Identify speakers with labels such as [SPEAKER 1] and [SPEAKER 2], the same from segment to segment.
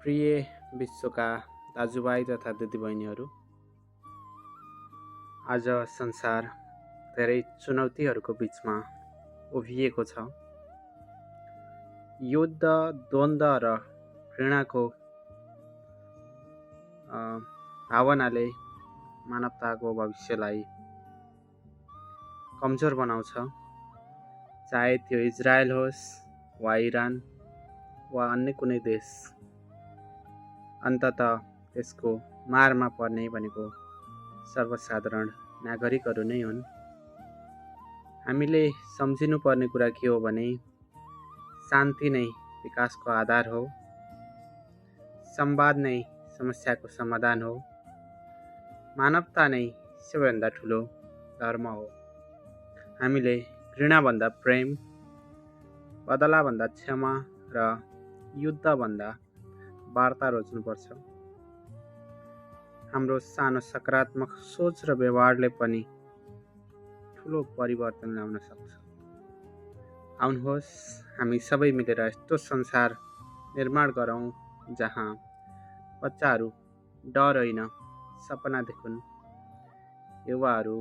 [SPEAKER 1] प्रिय विश्वका दाजुभाइ तथा दिदीबहिनीहरू, आज संसार धेरै चुनौतीहरूको बीचमा उभिएको छ। युद्ध, द्वन्द्व र घृणाको भावनाले मानवताको भविष्यलाई कमजोर बनाउँछ। चाहे त्यो इजरायल होस् वा इरान वा अन्य कुनै देश, अन्ततः त्यसको मारमा पर्ने भनेको सर्वसाधारण नागरिकहरू नै हुन्। हामीले सम्झिनुपर्ने कुरा के हो भने शान्ति नै विकासको आधार हो, संवाद नै समस्याको समाधान हो, मानवता नै सबैभन्दा ठुलो धर्म हो। हामीले घृणाभन्दा प्रेम, बदलाभन्दा क्षमा र युद्धभन्दा वार्ता रोज्नुपर्छ। हाम्रो सानो सकारात्मक सोच र व्यवहारले पनि ठुलो परिवर्तन ल्याउन सक्छ। आउनुहोस् हामी सबै मिलेर यस्तो संसार निर्माण गरौँ जहाँ बच्चाहरू डर होइन सपना देखुन्, युवाहरू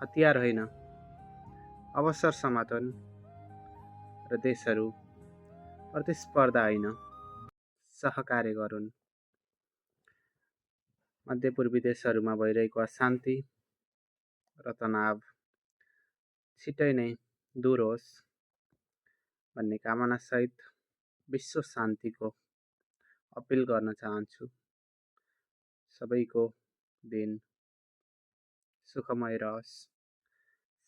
[SPEAKER 1] हतियार होइन अवसर समातुन् र देशहरू प्रतिस्पर्धा होइन सहकार्य गरून्। मध्यपूर्वी देशहरूमा भइरहेको अशान्ति र तनाव छिटै नै दूर होस् भन्ने कामनासहित विश्व शान्तिको अपिल गर्न चाहन्छु। सबैको दिन सुखमय रहोस्,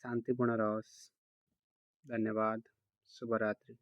[SPEAKER 1] शान्तिपूर्ण रहोस्। धन्यवाद। शुभरात्रि।